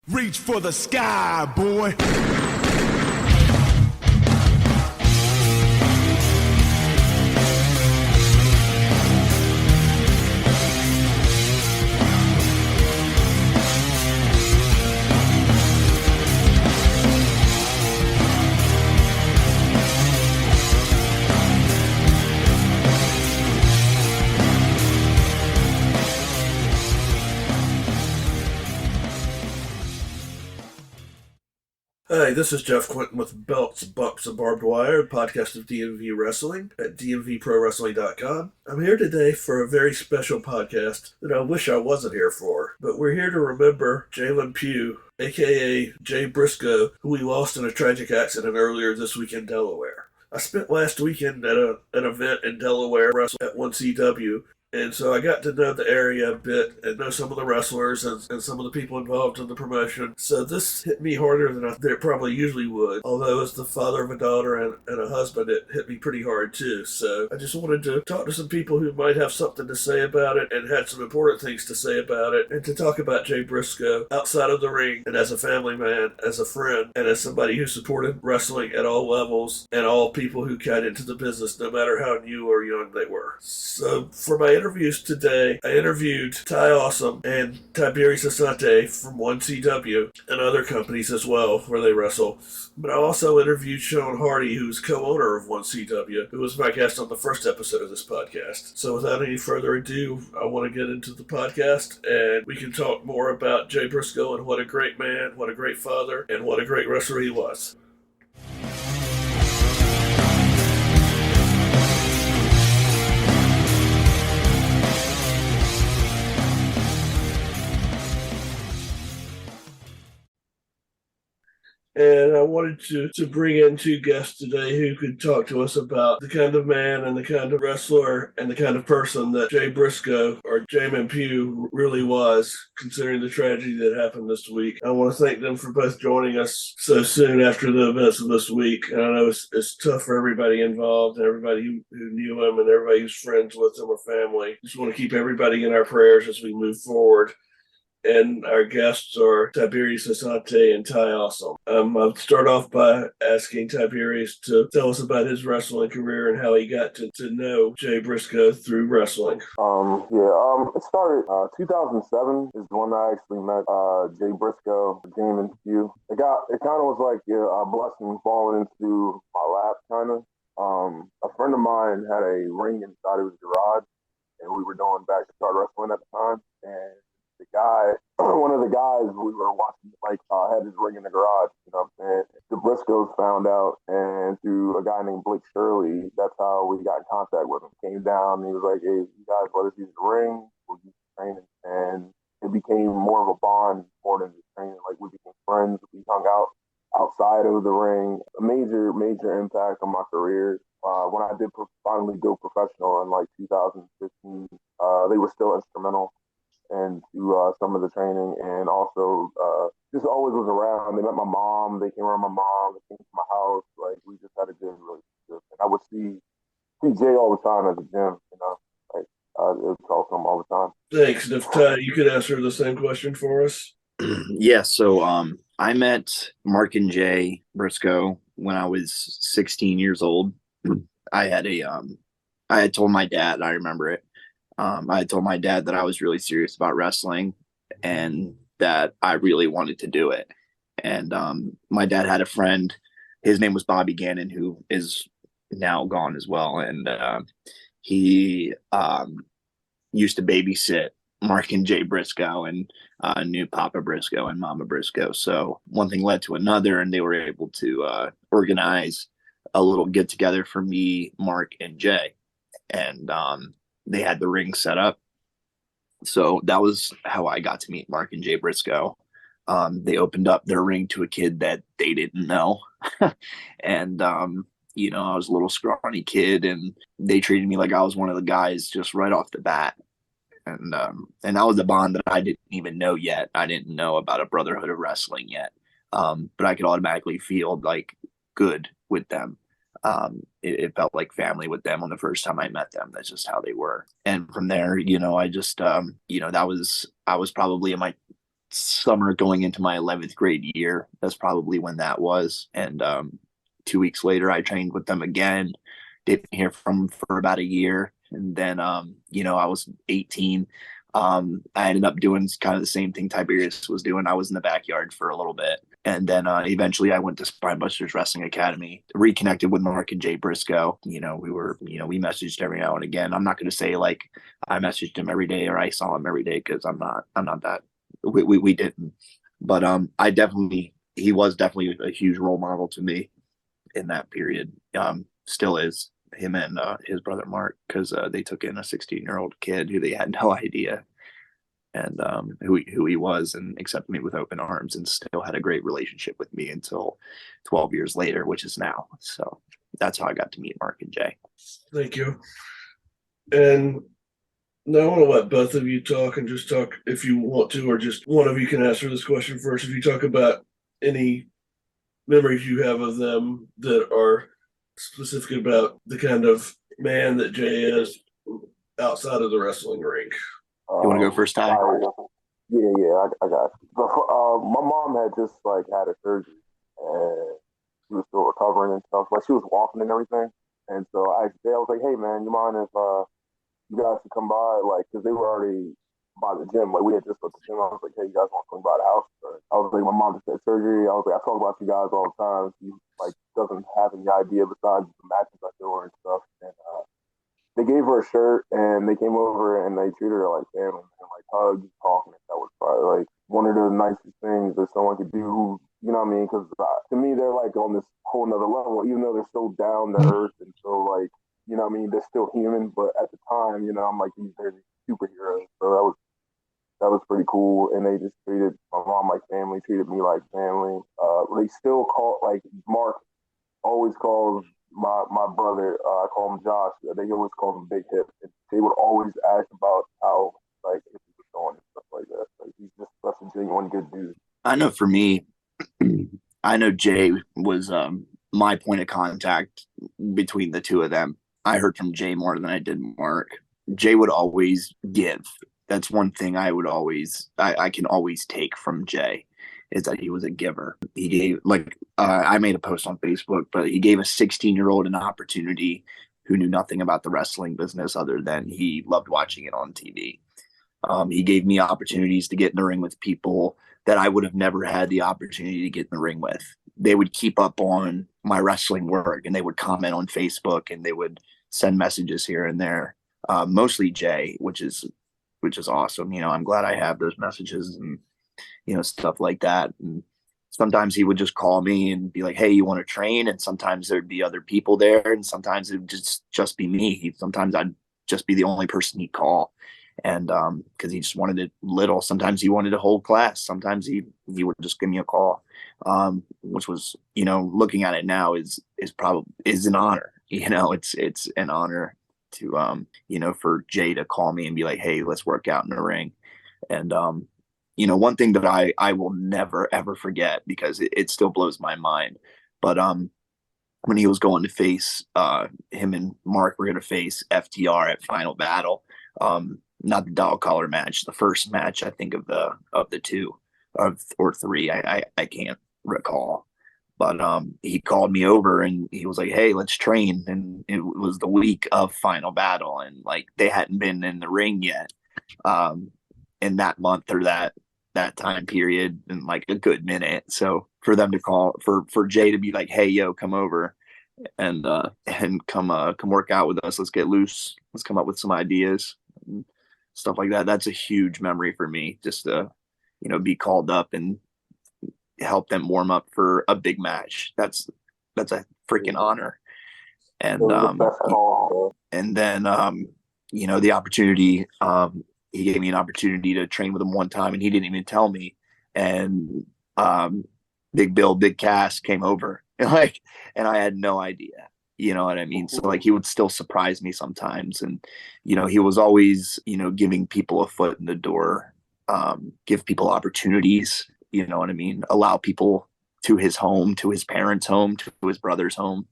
Reach for the sky, boy. Hi, this is Jeff Quinton with Belts, Bumps, and Barbed Wire, podcast of DMV Wrestling at dmvprowrestling.com. I'm here today for a very special podcast that I wish I wasn't here for, but we're here to remember Jalen Pugh, aka Jay Briscoe, who we lost in a tragic accident earlier this week in Delaware. I spent last weekend at an event in Delaware, wrestled at 1CW, and so I got to know the area a bit and know some of the wrestlers and some of the people involved in the promotion. So this hit me harder than it probably usually would. Although as the father of a daughter and a husband, it hit me pretty hard too. So I just wanted to talk to some people who might have something to say about it and had some important things to say about it, and to talk about Jay Briscoe outside of the ring and as a family man, as a friend, and as somebody who supported wrestling at all levels and all people who got into the business, no matter how new or young they were. So for my interviews today, I interviewed Ty Awesome and Tiberius Asante from 1CW and other companies as well where they wrestle. But I also interviewed Sean Hardy, who's co-owner of 1CW, who was my guest on the first episode of this podcast. So without any further ado, I want to get into the podcast and we can talk more about Jay Briscoe and what a great man, what a great father, and what a great wrestler he was. And I wanted to bring in two guests today who could talk to us about the kind of man and the kind of wrestler and the kind of person that Jay Briscoe, or Jamin Pugh, really was, considering the tragedy that happened this week. I want to thank them for both joining us so soon after the events of this week. And I know it's tough for everybody involved and everybody who knew him and everybody who's friends with him or family. Just want to keep everybody in our prayers as we move forward. And our guests are Tiberius Asante and Ty Awesome. I'll start off by asking Tiberius to tell us about his wrestling career and how he got to know Jay Briscoe through wrestling. It started 2007 is when I actually met Jay Briscoe, Jamin Pugh. It kind of was like a blessing falling into my lap, kind of. A friend of mine had a ring inside of his garage, and we were doing backyard wrestling at the time, and the guy, one of the guys we were watching, had his ring in the garage, you know what I'm saying? The Briscoes found out, and through a guy named Blake Shirley, that's how we got in contact with him. Came down, and he was like, hey, you guys let us use the ring, we'll use the training. And it became more of a bond more than just training. Like, we became friends, we hung out outside of the ring. A major, major impact on my career. When I did finally go professional in 2015, they were still instrumental and to some of the training, and also just always was around. They met my mom, they came around my mom, they came to my house. Like, we just had a good relationship. And I would see Jay all the time at the gym, you know, I would talk to him all the time. Thanks. And if Ty, you could answer the same question for us. Yeah, so I met Mark and Jay Briscoe when I was 16 years old. I had told my dad, I remember it. I had told my dad that I was really serious about wrestling and that I really wanted to do it. And my dad had a friend, his name was Bobby Gannon, who is now gone as well. And he used to babysit Mark and Jay Briscoe and knew Papa Briscoe and Mama Briscoe. So one thing led to another, and they were able to organize a little get together for me, Mark, and Jay. And they had the ring set up. So that was how I got to meet Mark and Jay Briscoe. They opened up their ring to a kid that they didn't know. And, I was a little scrawny kid, and they treated me like I was one of the guys just right off the bat. And that was a bond that I didn't even know yet. I didn't know about a brotherhood of wrestling yet. But I could automatically feel good with them. It felt like family with them on the first time I met them. That's just how they were. And from there, I just, I was probably in my summer going into my 11th grade year. That's probably when that was. And 2 weeks later, I trained with them again. Didn't hear from them for about a year. And then, I was 18. I ended up doing kind of the same thing Tiberius was doing. I was in the backyard for a little bit. And then eventually I went to Spinebusters Wrestling Academy, reconnected with Mark and Jay Briscoe. We messaged every now and again. I'm not going to say like I messaged him every day or I saw him every day, because I'm not that. We didn't. But he was definitely a huge role model to me in that period. Still is, him and his brother Mark, because they took in a 16-year-old kid who they had no idea and who he was, and accepted me with open arms, and still had a great relationship with me until 12 years later, which is now. So that's how I got to meet Mark and Jay. Thank you. And now I want to let both of you talk, and just talk if you want to, or just one of you can answer this question first. If you talk about any memories you have of them that are specific about the kind of man that Jay is outside of the wrestling ring. You want to go first, Ty? Yeah, I got you. My mom had just had a surgery, and she was still recovering and stuff. Like, she was walking and everything. And so I was like, hey man, you mind if you guys could come by? Like, because they were already by the gym. Like, we had just left the gym. I was like, hey, you guys want to come by the house? I was like, my mom just had surgery. I was like, I talk about you guys all the time. She doesn't have any idea besides the matches I do her and stuff. And they gave her a shirt, and they came over and they treated her like family, and hugged, talking. That was probably one of the nicest things that someone could do. You know what I mean? Because to me, they're on this whole nother level, even though they're so down to earth and so you know what I mean, they're still human. But at the time, I'm like, they're superheroes. So that was pretty cool. And they just treated my mom like family, treated me like family. They still call, Mark always calls my brother, I call him Josh. They always call him Big Hip. And they would always ask about how if he was going and stuff like that. He's just such a genuine good dude. I know for me, I know Jay was my point of contact between the two of them. I heard from Jay more than I did Mark. Jay would always give. That's one thing I can always take from Jay, is that he was a giver. He gave, I made a post on Facebook, but he gave a 16-year-old an opportunity who knew nothing about the wrestling business other than he loved watching it on TV. He gave me opportunities to get in the ring with people that I would have never had the opportunity to get in the ring with. They would keep up on my wrestling work, and they would comment on Facebook, and they would send messages here and there. Mostly Jay, which is awesome. I'm glad I have those messages and stuff like that. And sometimes he would just call me and be like, hey, you want to train? And sometimes there'd be other people there, and sometimes it would just be me. Sometimes I'd just be the only person he'd call. And because he just wanted it little. Sometimes he wanted a whole class. Sometimes he would just give me a call, which was, looking at it now is an honor. It's an honor to for Jay to call me and be like, hey, let's work out in the ring. And one thing that I will never ever forget, because it still blows my mind, but when he was going to face him and Mark were going to face FTR at Final Battle, not the dog collar match, the first match, I think, of the two or three, I can't recall. But he called me over and he was like, hey, let's train. And it was the week of Final Battle, and they hadn't been in the ring yet in that month or that time period in a good minute. So for them to call for Jay to be like, hey, yo, come over and come work out with us. Let's get loose. Let's come up with some ideas and stuff like that. That's a huge memory for me, just to, be called up and help them warm up for a big match. That's a freaking honor. And then the opportunity, he gave me an opportunity to train with him one time, and he didn't even tell me. And Big Bill, Big Cass came over, and I had no idea. You know what I mean? So he would still surprise me sometimes. And, he was always, giving people a foot in the door, give people opportunities, you know what I mean? Allow people to his home, to his parents' home, to his brother's home.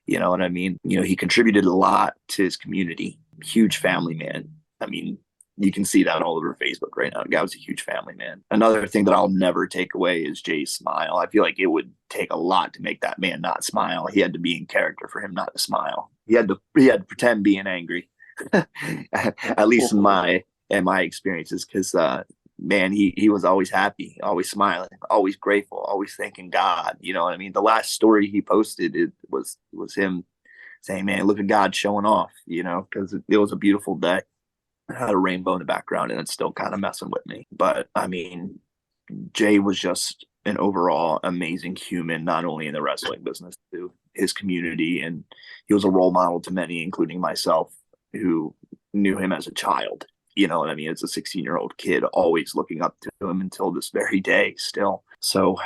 You know what I mean? He contributed a lot to his community. Huge family man. I mean, You can see that all over Facebook right now. The guy was a huge family man. Another thing that I'll never take away is Jay's smile. I feel like it would take a lot to make that man not smile. He had to be in character for him not to smile. He had to pretend being angry, at least in my experiences, because man, he was always happy, always smiling, always grateful, always thanking God. You know what I mean? The last story he posted it was him saying, "Man, look at God showing off," you know, because it was a beautiful day. It had a rainbow in the background, and it's still kind of messing with me. But I mean, Jay was just an overall amazing human, not only in the wrestling business, to his community, and he was a role model to many, including myself, who knew him as a child. You know what I mean? As a 16-year-old kid, always looking up to him until this very day still. So,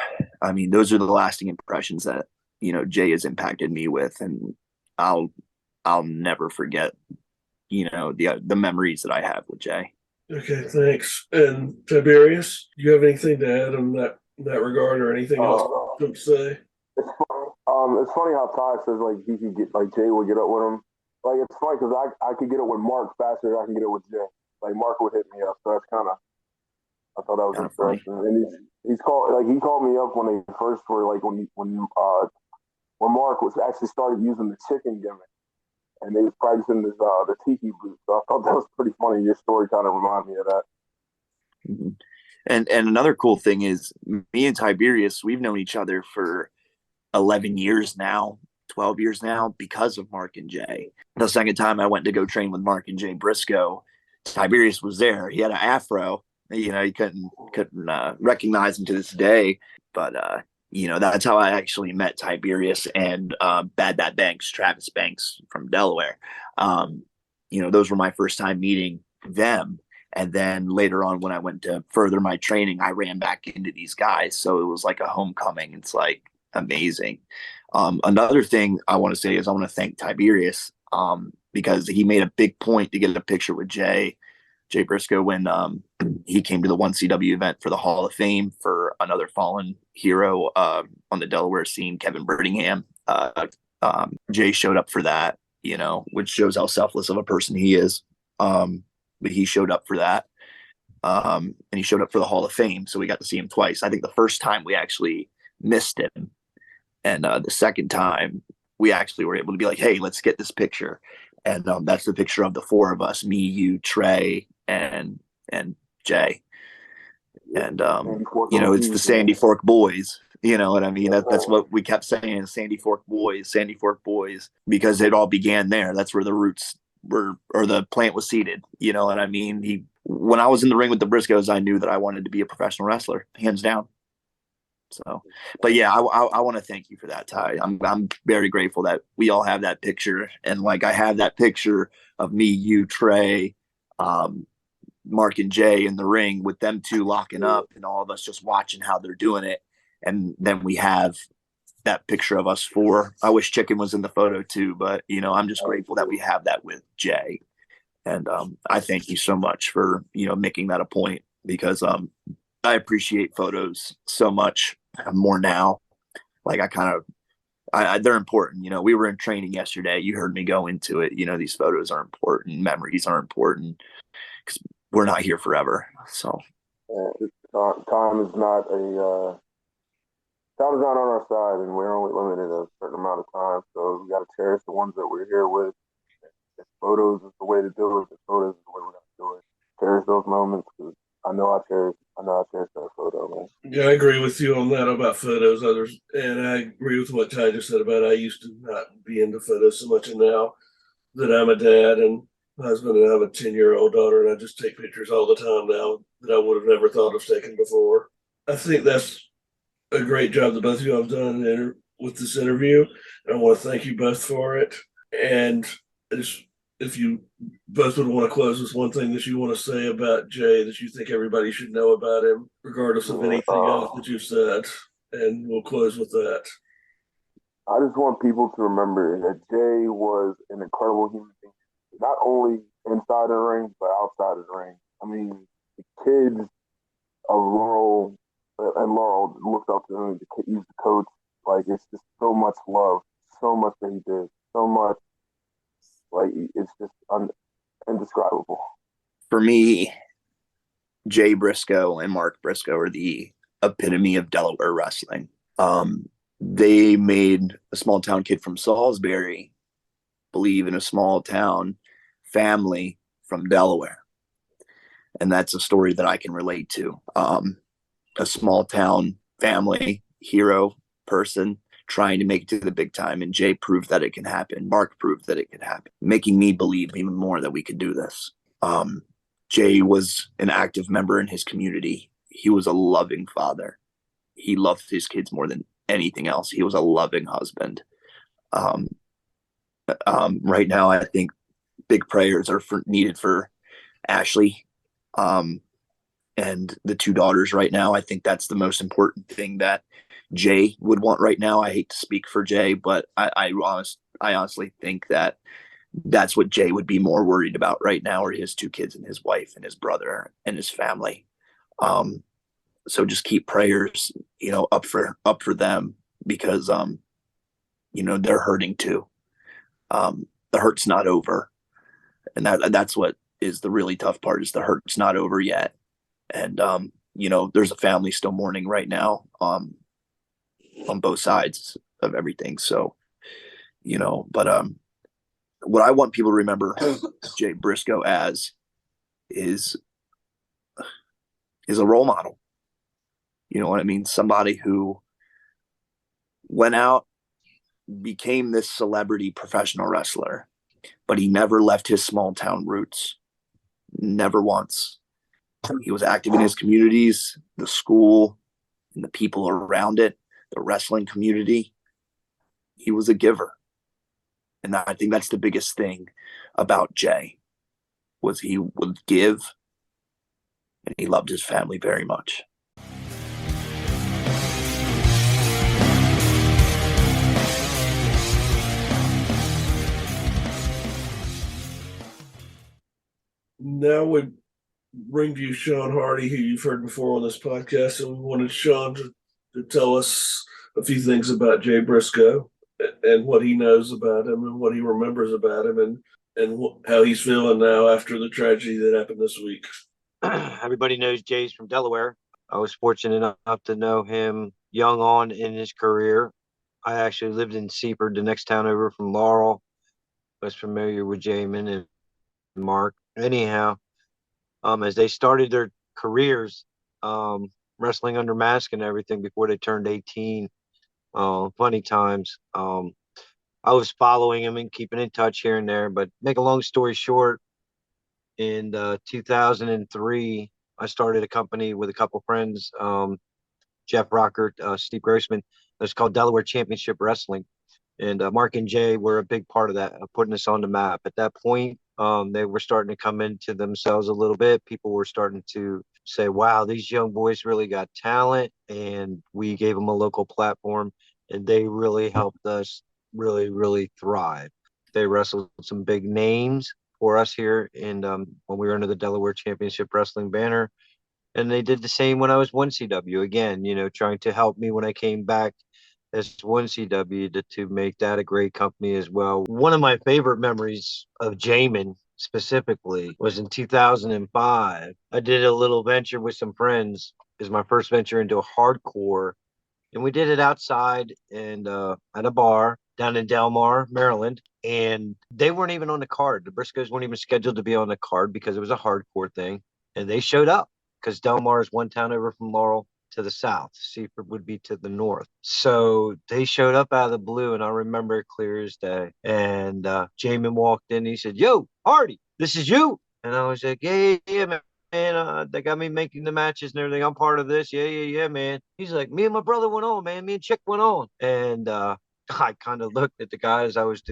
I mean, those are the lasting impressions that, you know, Jay has impacted me with, and I'll never forget, you know, the memories that I have with Jay. Okay, thanks. And Tiberius, do you have anything to add in that regard, or anything else to say? It's funny how Ty says like he could get like Jay would get up with him. Like it's funny because I could get it with Mark faster than I can get it with Jay. Like Mark would hit me up, so that's kind of, I thought that was interesting. Funny. And he called me up when they first were like when Mark was actually started using the chicken gimmick, and they was practicing this the tiki boot. So I thought that was pretty funny. Your story kind of reminded me of that. Mm-hmm. And another cool thing is me and Tiberius, we've known each other for 11 years now, 12 years now, because of Mark and Jay. The second time I went to go train with Mark and Jay Briscoe, Tiberius was there. He had an afro. You know, you couldn't recognize him to this day. But, you know, that's how I actually met Tiberius and Bad Banks, Travis Banks from Delaware. You know, those were my first time meeting them. And then later on, when I went to further my training, I ran back into these guys. So it was like a homecoming. It's like amazing. Another thing I want to say is I want to thank Tiberius because he made a big point to get a picture with Jay Briscoe when he came to the 1CW event for the Hall of Fame for another fallen hero on the Delaware scene, Kevin Birmingham. Jay showed up for that, you know, which shows how selfless of a person he is. But he showed up for that. And he showed up for the Hall of Fame. So we got to see him twice. I think the first time we actually missed him. And the second time we actually were able to be like, hey, let's get this picture. And that's the picture of the four of us, me, you, Trey, and Jay. And, you know, it's the Sandy Fork Boys. You know what I mean? That's what we kept saying, Sandy Fork Boys, because it all began there. That's where the roots were, or the plant was seeded. You know what I mean? When I was in the ring with the Briscoes, I knew that I wanted to be a professional wrestler, hands down. So, but yeah, I want to thank you for that, Ty. I'm very grateful that we all have that picture, and like I have that picture of me, you, Trey, Mark, and Jay in the ring with them two locking up, and all of us just watching how they're doing it. And then we have that picture of us four. I wish Chicken was in the photo too, but you know, I'm just grateful that we have that with Jay. And I thank you so much for, you know, making that a point, because I appreciate photos so much more now. Like they're important. You know, we were in training yesterday. You heard me go into it. You know, these photos are important. Memories are important because we're not here forever. So time is not on our side, and we're only limited a certain amount of time. So we got to cherish the ones that we're here with. If photos is the way to do it, the photos is the way we're going to do it. Cherish those moments, because I know I cherish that photo, man. Yeah, I agree with you on that about photos. And I agree with what Ty just said about I used to not be into photos so much, and now that I'm a dad and husband and I have a 10-year-old daughter, and I just take pictures all the time now that I would have never thought of taking before. I think that's a great job that both of you have done with this interview. And I want to thank you both for it. And if you both would want to close with one thing that you want to say about Jay that you think everybody should know about him, regardless of anything else that you've said, and we'll close with that. I just want people to remember that Jay was an incredible human being, not only inside the ring, but outside of the ring. I mean, the kids of Laurel looked up to him. He was the coach. Like, it's just so much love, so much that he did, so much. Like, it's just indescribable. For me, Jay Briscoe and Mark Briscoe are the epitome of Delaware wrestling. They made a small town kid from Salisbury believe in a small town family from Delaware. And that's a story that I can relate to. A small town family, hero person trying to make it to the big time. And Jay proved that it can happen. Mark proved that it could happen, making me believe even more that we could do this. Jay was an active member in his community. He was a loving father. He loved his kids more than anything else. He was a loving husband. Right now, I think big prayers are needed for Ashley and the two daughters right now. I think that's the most important thing that Jay would want right now. I hate to speak for Jay, but I honestly think that that's what Jay would be more worried about right now, are his two kids and his wife and his brother and his family. So just keep prayers, up for them, because they're hurting too. The hurt's not over, and that's what is the really tough part, is the hurt's not over yet. And there's a family still mourning right now, on both sides of everything. So, but what I want people to remember Jay Briscoe as is a role model. You know what I mean? Somebody who went out, became this celebrity professional wrestler, but he never left his small town roots. Never once. He was active in his communities, the school, and the people around it, the wrestling community. He was a giver. And I think that's the biggest thing about Jay, was he would give, and he loved his family very much. Now we bring to you Sean Hardy, who you've heard before on this podcast, and we wanted Sean to tell us a few things about Jay Briscoe and what he knows about him and what he remembers about him, and how he's feeling now after the tragedy that happened this week. Everybody knows Jay's from Delaware. I was fortunate enough to know him young on in his career. I actually lived in Seaford, the next town over from Laurel. I was familiar with Jamin and Mark. Anyhow, as they started their careers, wrestling under mask and everything before they turned 18, funny times. I was following him and keeping in touch here and there. But make a long story short, in 2003, I started a company with a couple friends, Jeff Rocker, Steve Grossman. It was called Delaware Championship Wrestling. And Mark and Jay were a big part of that, putting us on the map. At that point, they were starting to come into themselves a little bit. People were starting to say, wow, these young boys really got talent. And we gave them a local platform, and they really helped us really, really thrive. They wrestled some big names for us here, and when we were under the Delaware Championship Wrestling banner. And they did the same when I was 1CW, again, trying to help me when I came back as 1CW to make that a great company as well. One of my favorite memories of Jamin specifically was in 2005. I did a little venture with some friends. It was my first venture into a hardcore, and we did it outside and at a bar down in Delmar, Maryland. And they weren't even on the card. The Briscoes weren't even scheduled to be on the card because it was a hardcore thing. And they showed up because Delmar is one town over from Laurel to the south. Seaford would be to the north. So they showed up out of the blue, and I remember it clear as day. And Jamin walked in. He said, "Yo, Hardy, this is you." And I was like, yeah, man. Man, they got me making the matches and everything. I'm part of this. Yeah, man. He's like, me and my brother went on, man. Me and Chick went on. And I kind of looked at the guys I was,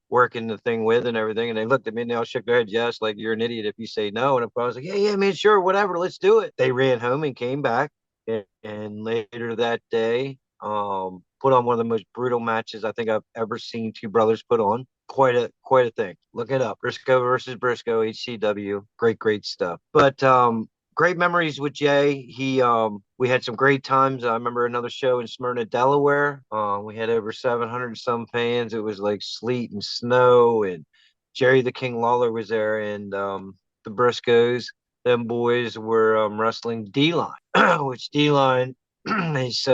working the thing with and everything. And they looked at me and they all shook their heads. Yes, like, you're an idiot if you say no. And I was like, yeah, man, sure, whatever. Let's do it. They ran home and came back. And later that day, put on one of the most brutal matches I think I've ever seen two brothers put on. Quite a thing. Look it up. Briscoe versus Briscoe, HCW. Great stuff. But great memories with Jay. We had some great times. I remember another show in Smyrna, Delaware. We had over 700 some fans. It was like sleet and snow, and Jerry the King Lawler was there, and the Briscoes. Them boys were wrestling D-Line, which D-Line is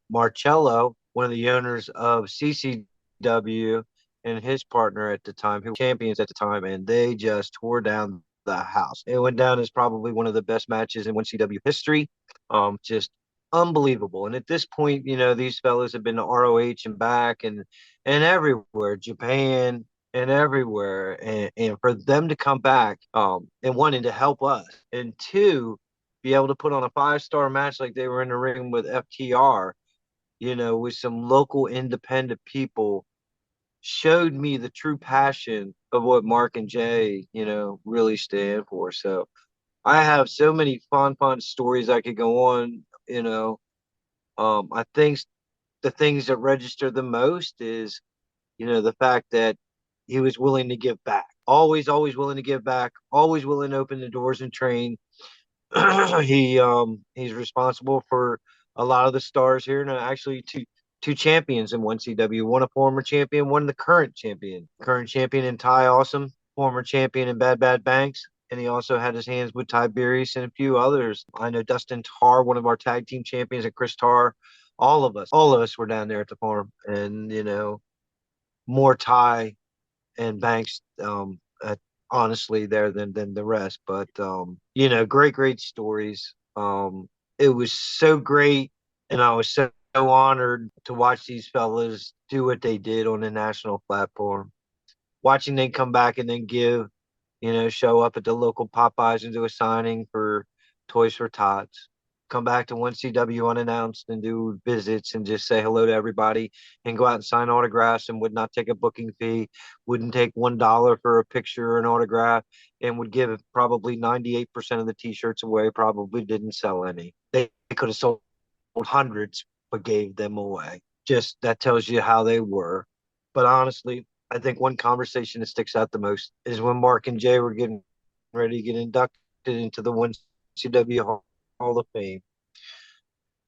Marcello, one of the owners of CCW, and his partner at the time, who were champions at the time, and they just tore down the house. It went down as probably one of the best matches in 1CW history. Just unbelievable. And at this point, these fellas have been to ROH and back and everywhere, Japan and everywhere. And for them to come back and wanting to help us, and two, be able to put on a 5-star match like they were in the ring with FTR, with some local independent people, showed me the true passion of what Mark and Jay, really stand for. So I have so many fun stories I could go on, I think the things that register the most is, the fact that he was willing to give back, always willing to give back, always willing to open the doors and train. He's responsible for a lot of the stars here, and actually two champions in 1CW, one a former champion, one the current champion in Ty Awesome, former champion in Bad Banks, and he also had his hands with Tiberius and a few others. I know Dustin Tarr, one of our tag team champions, and Chris Tarr. All of us were down there at the farm, and more Ty and Banks honestly there than the rest. But great stories. It was so great, and I was so honored to watch these fellas do what they did on the national platform. Watching them come back and then show up at the local Popeyes and do a signing for Toys for Tots. Come back to 1CW unannounced and do visits and just say hello to everybody and go out and sign autographs and would not take a booking fee, wouldn't take $1 for a picture or an autograph, and would give probably 98% of the t-shirts away, probably didn't sell any. They could have sold hundreds, but gave them away. Just that tells you how they were. But honestly, I think one conversation that sticks out the most is when Mark and Jay were getting ready to get inducted into the 1CW Hall of Fame.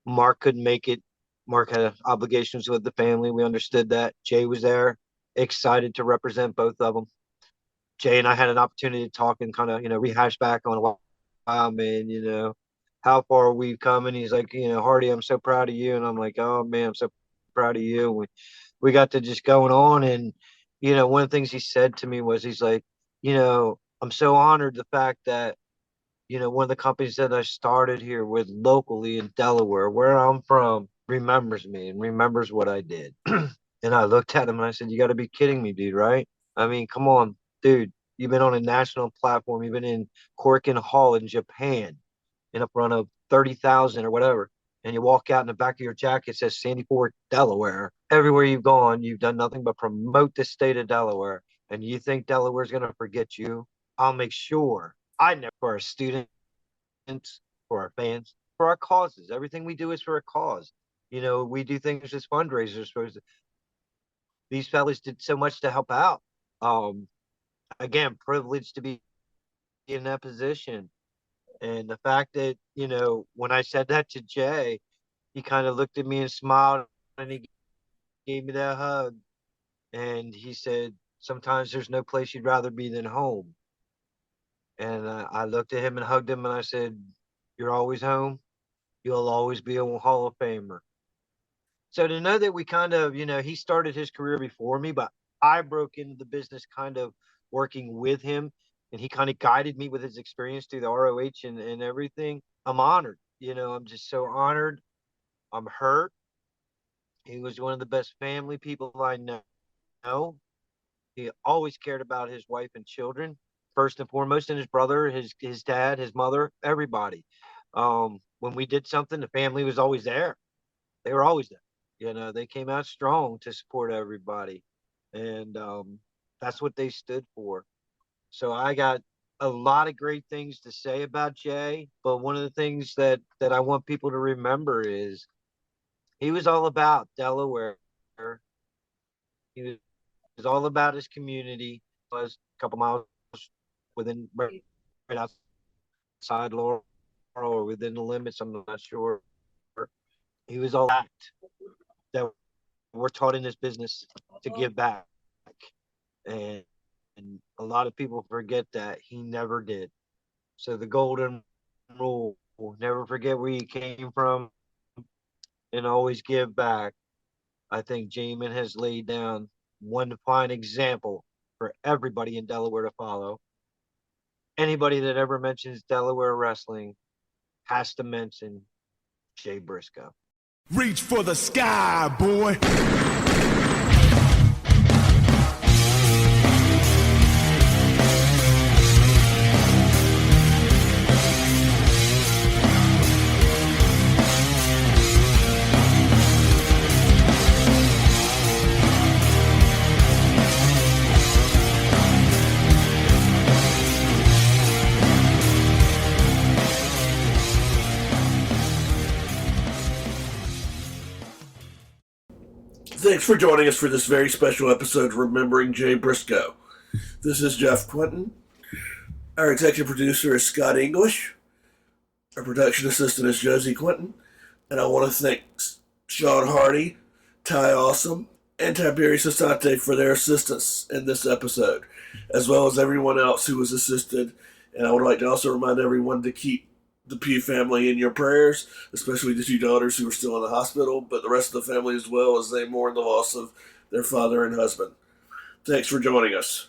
Mark couldn't make it. Mark had obligations with the family. We understood that. Jay was there, excited to represent both of them. Jay and I had an opportunity to talk and kind of, rehash back on, wow, man, how far we've come. And he's like, Hardy, I'm so proud of you. And I'm like, oh, man, I'm so proud of you. We got to just going on. And, one of the things he said to me was, he's like, I'm so honored the fact that, one of the companies that I started here with locally in Delaware, where I'm from, remembers me and remembers what I did. And I looked at him and I said, you got to be kidding me, dude, right? I mean, come on, dude. You've been on a national platform. You've been in Korakuen Hall in Japan in front of 30,000 or whatever. And you walk out in the back of your jacket, it says Sandy Fort, Delaware. Everywhere you've gone, you've done nothing but promote the state of Delaware. And you think Delaware's going to forget you? I'll make sure. I know for our students, for our fans, for our causes. Everything we do is for a cause. We do things as fundraisers. These fellas did so much to help out. Again, privileged to be in that position. And the fact that, when I said that to Jay, he kind of looked at me and smiled and he gave me that hug. And he said, sometimes there's no place you'd rather be than home. And I looked at him and hugged him and I said, you're always home. You'll always be a Hall of Famer. So to know that we kind of, he started his career before me, but I broke into the business kind of working with him. And he kind of guided me with his experience through the ROH and everything. I'm honored. I'm just so honored. I'm hurt. He was one of the best family people I know. He always cared about his wife and children, first and foremost, and his brother, his dad, his mother, everybody. When we did something, the family was always there. They were always there. They came out strong to support everybody. And that's what they stood for. So I got a lot of great things to say about Jay, but one of the things that I want people to remember is he was all about Delaware. He was all about his community. He was a couple miles right outside Laurel or within the limits, I'm not sure. He was all that we're taught in this business to give back. And a lot of people forget that he never did. So the golden rule, never forget where you came from and always give back. I think Jamin has laid down one fine example for everybody in Delaware to follow. Anybody that ever mentions Delaware wrestling has to mention Jay Briscoe. Reach for the sky, boy. Thanks for joining us for this very special episode remembering Jay Briscoe. This is Jeff Quinton. Our executive producer is Scott English. Our production assistant is Josie Quinton. And I want to thank Sean Hardy, Ty Awesome, and Tiberius Asante for their assistance in this episode, as well as everyone else who was assisted. And I would like to also remind everyone to keep the Pugh family in your prayers, especially the two daughters who are still in the hospital, but the rest of the family as well, as they mourn the loss of their father and husband. Thanks for joining us.